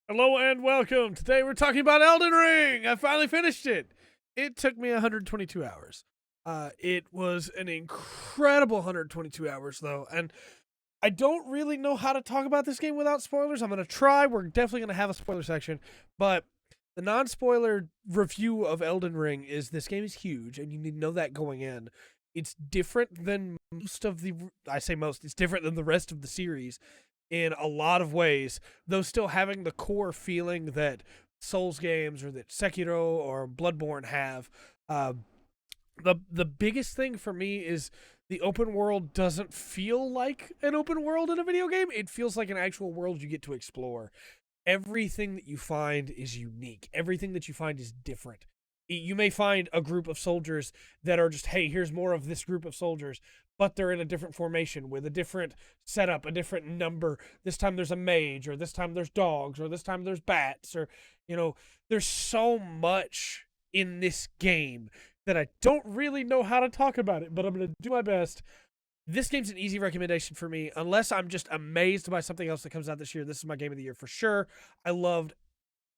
Hello and welcome. Today we're talking about Elden Ring. I finally finished it. It took me 122 hours. It was an incredible 122 hours, though. And I don't really know how to talk about this game without spoilers. I'm going to try. We're definitely going to have a spoiler section. But the non spoiler review of Elden Ring is this game is huge, and you need to know that going in. It's different than most of the. I say most, it's different than the rest of the series in a lot of ways, though still having the core feeling that Souls games or that Sekiro or Bloodborne have. The biggest thing for me is the open world doesn't feel like an open world in a video game. It feels like an actual world you get to explore. Everything that you find is unique. Everything that you find is different. You may find a group of soldiers that are just, hey, here's more of this group of soldiers, but they're in a different formation with a different setup, a different number. This time there's a mage, or this time there's dogs, or this time there's bats, or, there's so much in this game that I don't really know how to talk about it, but I'm going to do my best. This game's an easy recommendation for me, unless I'm just amazed by something else that comes out this year. This is my game of the year for sure. I loved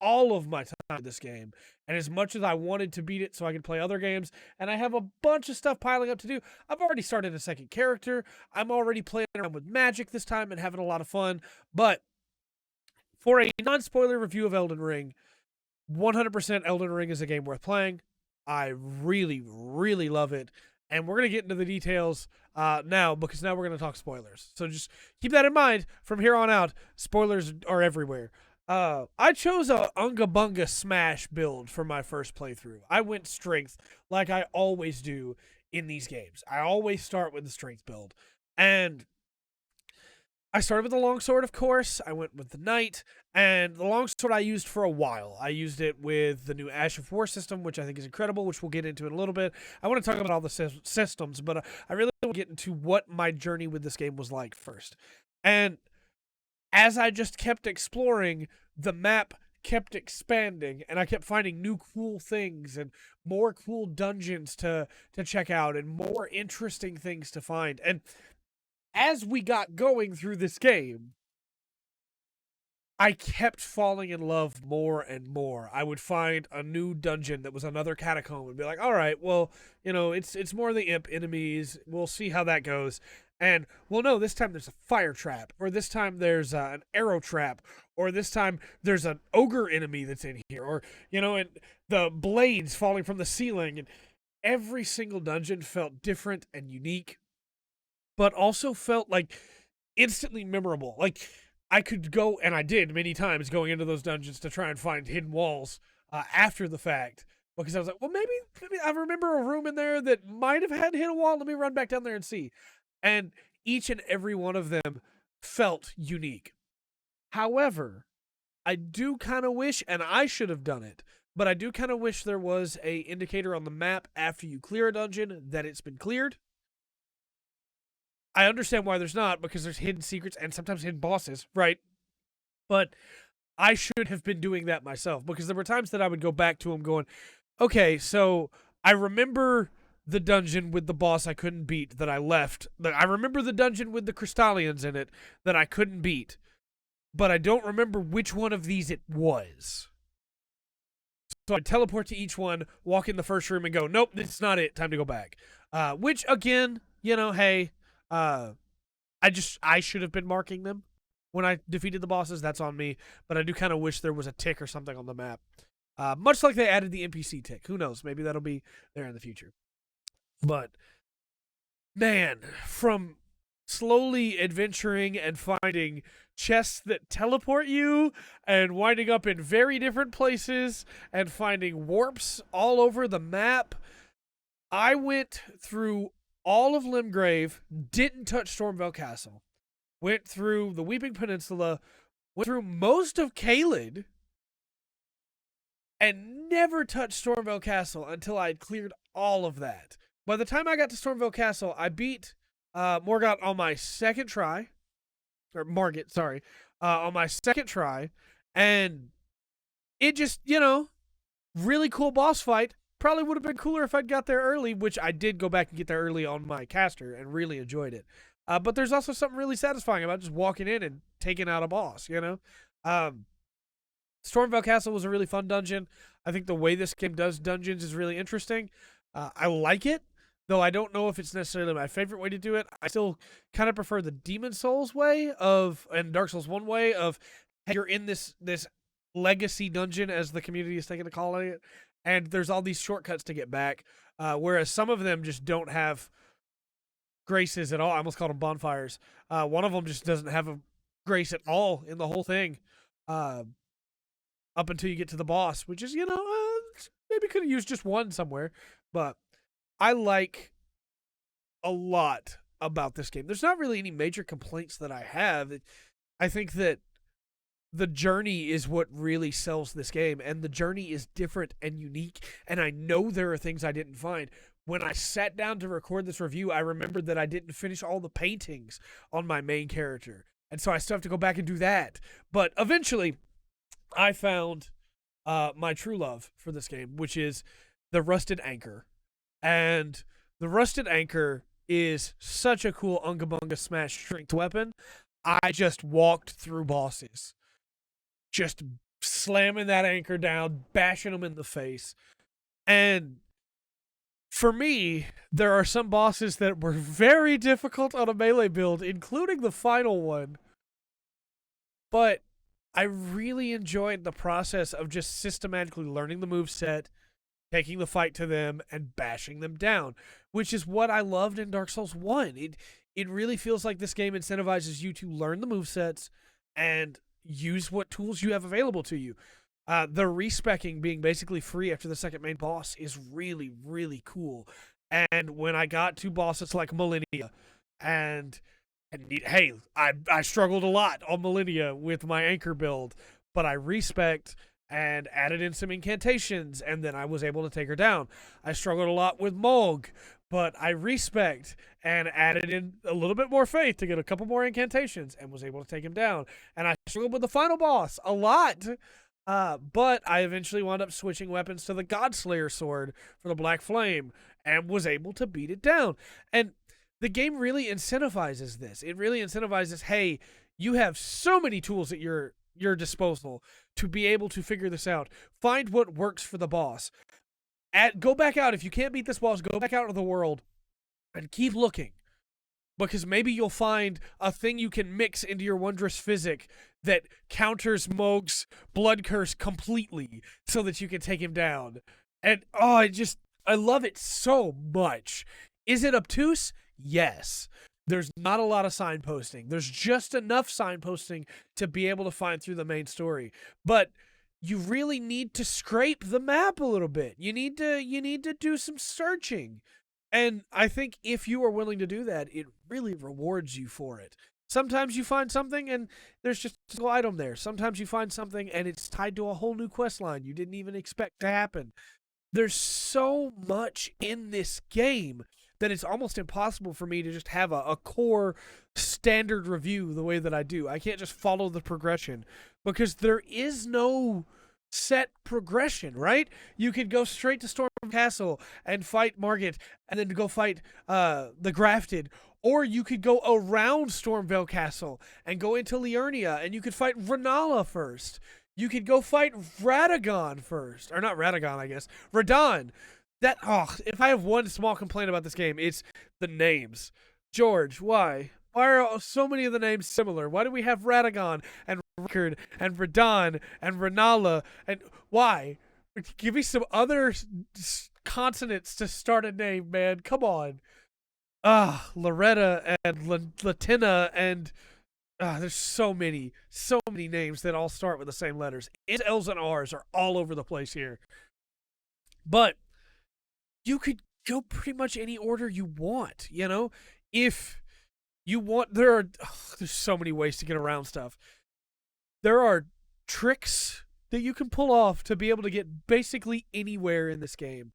all of my time with this game, and as much as I wanted to beat it so I could play other games, and I have a bunch of stuff piling up to do, I've already started a second character. I'm already playing around with magic this time and having a lot of fun. But for a non-spoiler review of Elden Ring, 100% Elden Ring is a game worth playing. I really, really love it. And we're going to get into the details now, because now we're going to talk spoilers. So just keep that in mind. From here on out, spoilers are everywhere. I chose a Unga Bunga Smash build for my first playthrough. I went strength like I always do in these games. I always start with the strength build. And I started with the longsword, of course. I went with the knight, and the longsword I used for a while. I used it with the new Ash of War system, which I think is incredible, which we'll get into in a little bit. I want to talk about all the systems, but I really want to get into what my journey with this game was like first. And as I just kept exploring, the map kept expanding, and I kept finding new cool things and more cool dungeons to check out and more interesting things to find. And as we got going through this game, I kept falling in love more and more. I would find a new dungeon that was another catacomb and be like, all right, well, it's more of the imp enemies. We'll see how that goes. And, well, no, this time there's a fire trap, or this time there's an arrow trap, or this time there's an ogre enemy that's in here, or, and the blades falling from the ceiling. And every single dungeon felt different and unique, but also felt like instantly memorable. Like, I could go, and I did many times, going into those dungeons to try and find hidden walls after the fact, because I was like, well, maybe I remember a room in there that might have had a hidden wall. Let me run back down there and see. And each and every one of them felt unique. However, I do kind of wish, and I should have done it, but I do kind of wish there was a indicator on the map after you clear a dungeon that it's been cleared. I understand why there's not, because there's hidden secrets and sometimes hidden bosses, right? But I should have been doing that myself, because there were times that I would go back to them going, okay, so I remember the dungeon with the boss I couldn't beat that I left. I remember the dungeon with the Crystallians in it that I couldn't beat, but I don't remember which one of these it was. So I'd teleport to each one, walk in the first room, and go, nope, this is not it. Time to go back. Which, again, hey, I should have been marking them when I defeated the bosses. That's on me. But I do kind of wish there was a tick or something on the map. Much like they added the NPC tick. Who knows? Maybe that'll be there in the future. But, man, from slowly adventuring and finding chests that teleport you and winding up in very different places and finding warps all over the map, I went through all of Limgrave, didn't touch Stormvale Castle, went through the Weeping Peninsula, went through most of Caelid, and never touched Stormvale Castle until I had cleared all of that. By the time I got to Stormvale Castle, I beat Morgott on my second try, or Margit, sorry, on my second try, and it just, really cool boss fight. Probably would have been cooler if I'd got there early, which I did go back and get there early on my caster and really enjoyed it. But there's also something really satisfying about just walking in and taking out a boss, Stormvale Castle was a really fun dungeon. I think the way this game does dungeons is really interesting. I like it, though I don't know if it's necessarily my favorite way to do it. I still kind of prefer the Demon Souls way and Dark Souls 1 way of, hey, you're in this legacy dungeon, as the community is taking to calling it, and there's all these shortcuts to get back, whereas some of them just don't have graces at all. I almost called them bonfires. One of them just doesn't have a grace at all in the whole thing, up until you get to the boss, which is, maybe could have used just one somewhere. But I like a lot about this game. There's not really any major complaints that I have. I think that the journey is what really sells this game, and the journey is different and unique, and I know there are things I didn't find. When I sat down to record this review, I remembered that I didn't finish all the paintings on my main character, and so I still have to go back and do that. But eventually, I found my true love for this game, which is the Rusted Anchor. And the Rusted Anchor is such a cool Unga Bunga smash strength weapon. I just walked through bosses, just slamming that anchor down, bashing them in the face. And for me, there are some bosses that were very difficult on a melee build, including the final one. But I really enjoyed the process of just systematically learning the moveset, taking the fight to them, and bashing them down, which is what I loved in Dark Souls 1. It really feels like this game incentivizes you to learn the movesets and use what tools you have available to you. The respecking being basically free after the second main boss is really, really cool. And when I got to bosses like Millennia, and hey, I struggled a lot on Millennia with my anchor build, but I respect and added in some incantations, and then I was able to take her down. I struggled a lot with Mulg, but I respect and added in a little bit more faith to get a couple more incantations and was able to take him down. And I struggled with the final boss a lot, but I eventually wound up switching weapons to the Godslayer sword for the Black Flame and was able to beat it down. And the game really incentivizes this. It really incentivizes, hey, you have so many tools at your disposal to be able to figure this out. Find what works for the boss. Go back out. If you can't beat this boss, go back out into the world and keep looking. Because maybe you'll find a thing you can mix into your wondrous physic that counters Mog's blood curse completely so that you can take him down. And I love it so much. Is it obtuse? Yes. There's not a lot of signposting. There's just enough signposting to be able to find through the main story. But you really need to scrape the map a little bit. You need to do some searching. And I think if you are willing to do that, it really rewards you for it. Sometimes you find something and there's just a single item there. Sometimes you find something and it's tied to a whole new quest line you didn't even expect to happen. There's so much in this game that it's almost impossible for me to just have a core standard review the way that I do. I can't just follow the progression because there is no set progression, right? You could go straight to Storm Castle and fight Margit and then go fight the Grafted, or you could go around Stormvale Castle and go into Liurnia and you could fight Renala first. You could go fight Radagon first. Or not Radagon, I guess. Radon. If I have one small complaint about this game, it's the names. George, why? Why are so many of the names similar? Why do we have Radagon and Rickard and Radon and Renala? And why? Give me some other consonants to start a name, man. Come on. Loretta and Latina and there's so many names that all start with the same letters. Its L's and R's are all over the place here. But you could go pretty much any order you want, If you want, there's so many ways to get around stuff. There are tricks that you can pull off to be able to get basically anywhere in this game.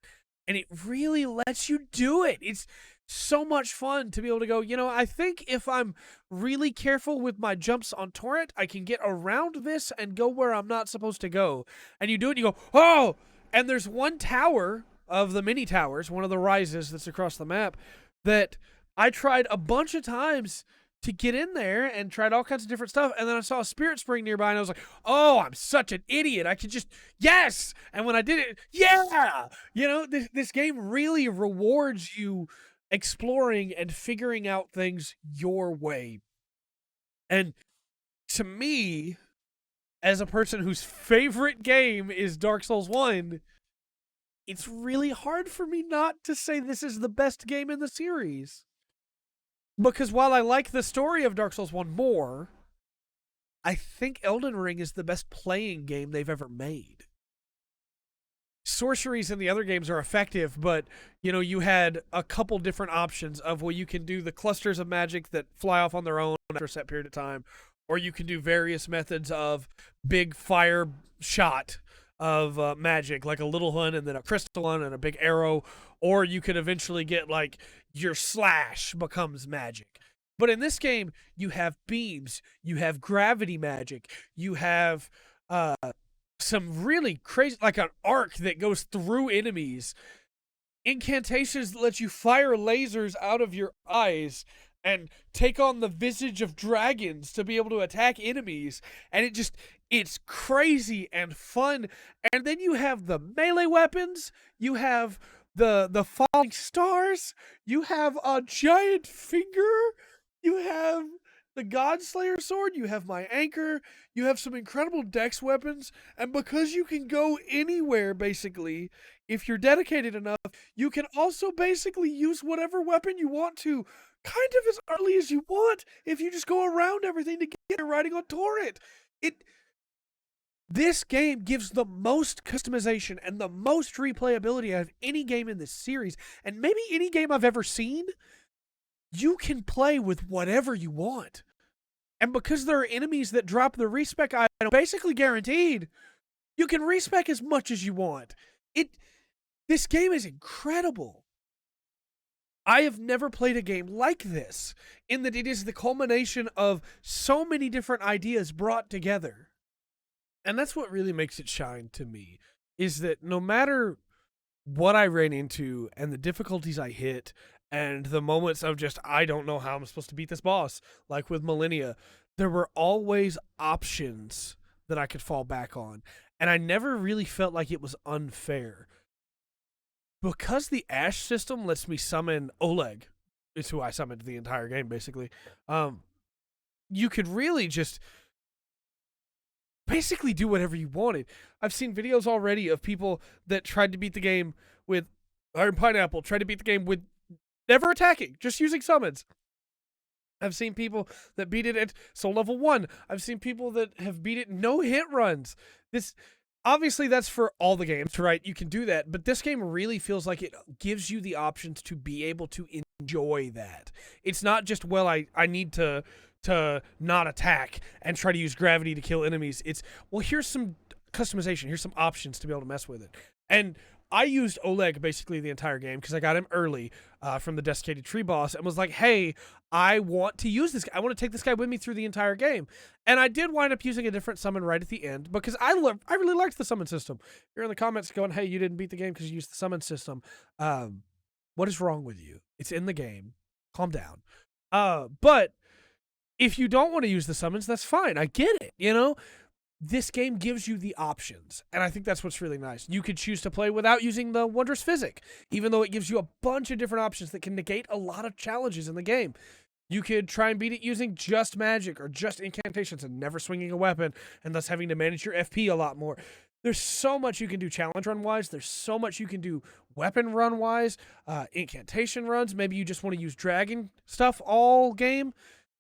And it really lets you do it. It's so much fun to be able to go, I think if I'm really careful with my jumps on Torrent, I can get around this and go where I'm not supposed to go. And you do it and you go, oh! And there's one tower of the mini towers, one of the rises that's across the map, that I tried a bunch of times to get in there and tried all kinds of different stuff. And then I saw a spirit spring nearby and I was like, oh, I'm such an idiot. I could just, yes. And when I did it, yeah. You know, this game really rewards you exploring and figuring out things your way. And to me, as a person whose favorite game is Dark Souls 1, it's really hard for me not to say this is the best game in the series. Because while I like the story of Dark Souls 1 more, I think Elden Ring is the best playing game they've ever made. Sorceries in the other games are effective, but, you know, you had a couple different options of, well, you can do the clusters of magic that fly off on their own after a set period of time, or you can do various methods of big fire shot of magic, like a little one and then a crystal one and a big arrow, or you could eventually get, like, your slash becomes magic. But in this game, you have beams, you have gravity magic, you have some really crazy, like an arc that goes through enemies, incantations that let you fire lasers out of your eyes and take on the visage of dragons to be able to attack enemies. And it's crazy and fun. And then you have the melee weapons, you have the falling stars, you have a giant finger, you have the Godslayer sword, you have my anchor, you have some incredible dex weapons, and because you can go anywhere, basically, if you're dedicated enough, you can also basically use whatever weapon you want to, kind of as early as you want, if you just go around everything to get there riding on Torrent. This game gives the most customization and the most replayability out of any game in this series, and maybe any game I've ever seen. You can play with whatever you want. And because there are enemies that drop the respec item basically guaranteed, you can respec as much as you want. This game is incredible. I have never played a game like this, in that it is the culmination of so many different ideas brought together. And that's what really makes it shine to me, is that no matter what I ran into and the difficulties I hit and the moments of just, I don't know how I'm supposed to beat this boss, like with Millennia, there were always options that I could fall back on. And I never really felt like it was unfair. Because the Ash system lets me summon Oleg, is who I summoned the entire game, basically. You could really just basically do whatever you wanted. I've seen videos already of people that tried to beat the game with Iron Pineapple, tried to beat the game with never attacking, just using summons. I've seen people that beat it at soul level 1. I've seen people that have beat it no hit runs. Obviously, that's for all the games, right? You can do that, but this game really feels like it gives you the options to be able to enjoy that. It's not just, well, I need to not attack and try to use gravity to kill enemies. It's, well, here's some customization. Here's some options to be able to mess with it. And I used Oleg basically the entire game because I got him early from the Desiccated Tree boss and was like, hey, I want to use this guy. I want to take this guy with me through the entire game. And I did wind up using a different summon right at the end because I really liked the summon system. You're in the comments going, hey, you didn't beat the game because you used the summon system. What is wrong with you? It's in the game. Calm down. But if you don't want to use the summons, that's fine. I get it, you know? This game gives you the options, and I think that's what's really nice. You could choose to play without using the Wondrous Physic, even though it gives you a bunch of different options that can negate a lot of challenges in the game. You could try and beat it using just magic or just incantations and never swinging a weapon, and thus having to manage your FP a lot more. There's so much you can do challenge run-wise. There's so much you can do weapon run-wise, incantation runs. Maybe you just want to use dragon stuff all game.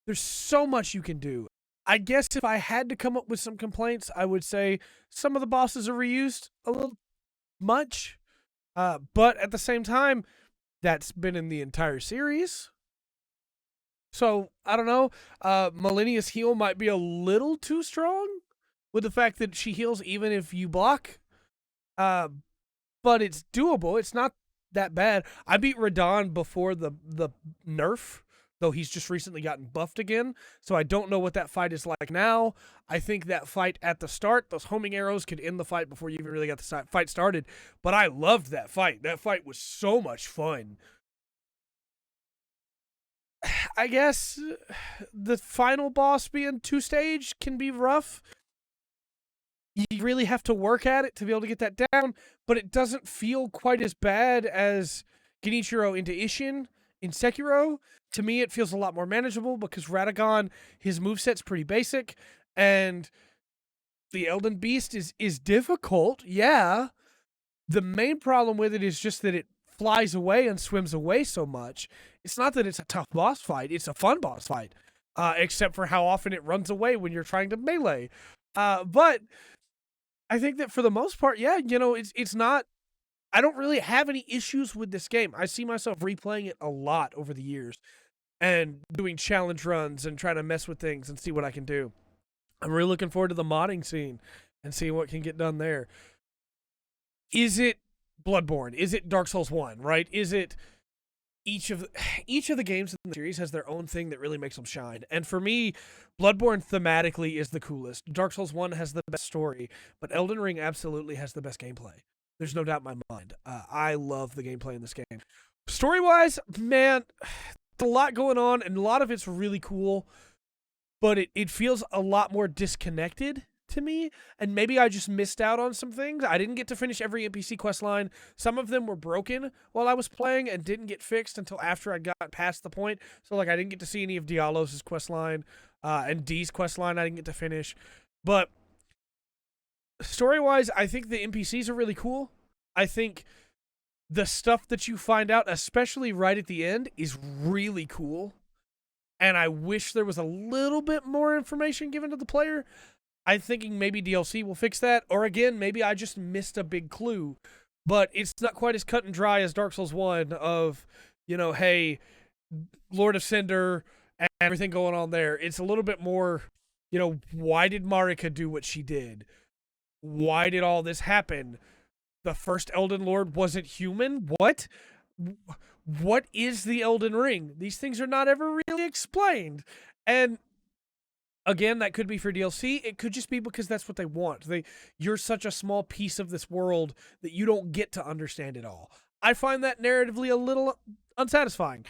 There's so much you can do. I guess if I had to come up with some complaints, I would say some of the bosses are reused a little much. But at the same time, that's been in the entire series. So, I don't know. Millennia's heal might be a little too strong with the fact that she heals even if you block. But it's doable. It's not that bad. I beat Radon before the nerf, though he's just recently gotten buffed again, so I don't know what that fight is like now. I think that fight at the start, those homing arrows could end the fight before you even really got the fight started, but I loved that fight. That fight was so much fun. I guess the final boss being 2-stage can be rough. You really have to work at it to be able to get that down, but it doesn't feel quite as bad as Genichiro into Ishin in Sekiro. To me, it feels a lot more manageable because Radagon, his moveset's pretty basic, and the Elden Beast is difficult, yeah. The main problem with it is just that it flies away and swims away so much. It's not that it's a tough boss fight, it's a fun boss fight, except for how often it runs away when you're trying to melee. But I think that for the most part, yeah, it's not. I don't really have any issues with this game. I see myself replaying it a lot over the years and doing challenge runs and trying to mess with things and see what I can do. I'm really looking forward to the modding scene and seeing what can get done there. Is it Bloodborne? Is it Dark Souls 1, right? Is it each of the games in the series has their own thing that really makes them shine. And for me, Bloodborne thematically is the coolest. Dark Souls 1 has the best story, but Elden Ring absolutely has the best gameplay. There's no doubt in my mind. I love the gameplay in this game. Story-wise, man, a lot going on, and a lot of it's really cool, but it feels a lot more disconnected to me, and maybe I just missed out on some things. I didn't get to finish every NPC questline. Some of them were broken while I was playing and didn't get fixed until after I got past the point. So, like, I didn't get to see any of Diallo's questline, and Dee's questline I didn't get to finish. But story-wise, I think the NPCs are really cool. I think the stuff that you find out, especially right at the end, is really cool. And I wish there was a little bit more information given to the player. I'm thinking maybe DLC will fix that, or again, maybe I just missed a big clue. But it's not quite as cut and dry as Dark Souls 1 of, hey, Lord of Cinder and everything going on there. It's a little bit more, why did Marika do what she did? Why did all this happen? The first Elden Lord wasn't human? What? What is the Elden Ring? These things are not ever really explained. And again, that could be for DLC. It could just be because that's what they want. You're such a small piece of this world that you don't get to understand it all. I find that narratively a little unsatisfying.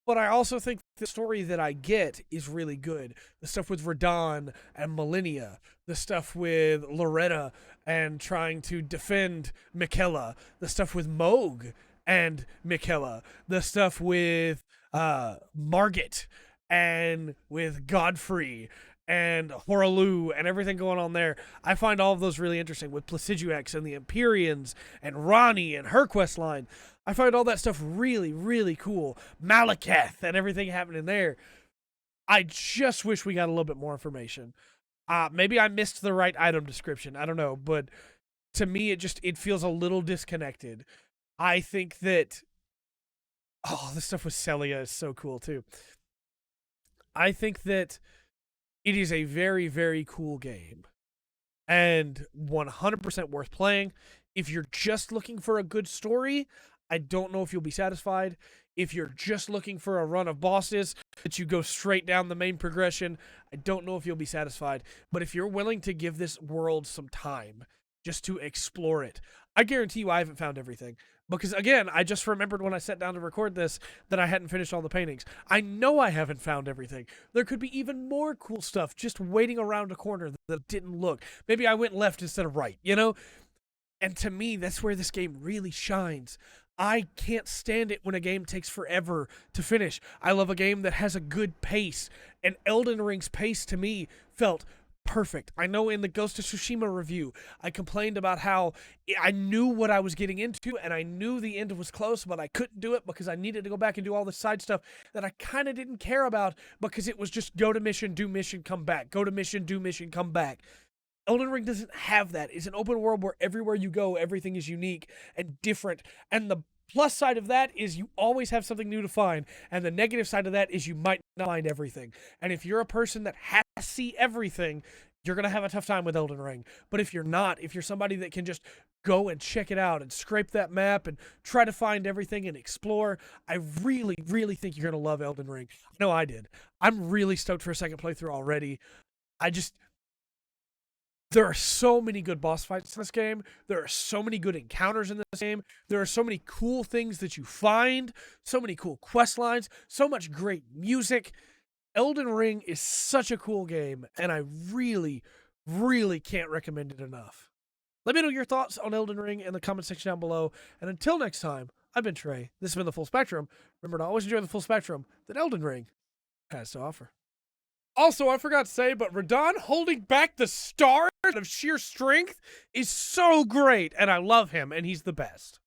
But I also think the story that I get is really good. The stuff with Radahn and Millennia, the stuff with Loretta and trying to defend Miquella, the stuff with Moog and Miquella, the stuff with Margit and with Godfrey and Horalu and everything going on there. I find all of those really interesting with Placiduex and the Empyreans and Ronnie and her quest line. I find all that stuff really, really cool. Malekith and everything happening there. I just wish we got a little bit more information. Maybe I missed the right item description. I don't know. But to me, it feels a little disconnected. I think that... Oh, the stuff with Celia is so cool, too. I think that it is a very, very cool game. And 100% worth playing. If you're just looking for a good story, I don't know if you'll be satisfied. If you're just looking for a run of bosses that you go straight down the main progression, I don't know if you'll be satisfied. But if you're willing to give this world some time just to explore it, I guarantee you I haven't found everything. Because, again, I just remembered when I sat down to record this that I hadn't finished all the paintings. I know I haven't found everything. There could be even more cool stuff just waiting around a corner that didn't look. Maybe I went left instead of right, And to me, that's where this game really shines. I can't stand it when a game takes forever to finish. I love a game that has a good pace. And Elden Ring's pace, to me, felt perfect. I know in the Ghost of Tsushima review, I complained about how I knew what I was getting into and I knew the end was close, but I couldn't do it because I needed to go back and do all the side stuff that I kind of didn't care about because it was just go to mission, do mission, come back. Go to mission, do mission, come back. Elden Ring doesn't have that. It's an open world where everywhere you go, everything is unique and different. And the plus side of that is you always have something new to find. And the negative side of that is you might not find everything. And if you're a person that has to see everything, you're going to have a tough time with Elden Ring. But if you're not, if you're somebody that can just go and check it out and scrape that map and try to find everything and explore, I really, really think you're going to love Elden Ring. I know I did. I'm really stoked for a second playthrough already. There are so many good boss fights in this game. There are so many good encounters in this game. There are so many cool things that you find, so many cool quest lines, so much great music. Elden Ring is such a cool game, and I really, really can't recommend it enough. Let me know your thoughts on Elden Ring in the comment section down below. And until next time, I've been Trey. This has been The Full Spectrum. Remember to always enjoy the full spectrum that Elden Ring has to offer. Also, I forgot to say, but Radon holding back the star out of sheer strength is so great, and I love him, and he's the best.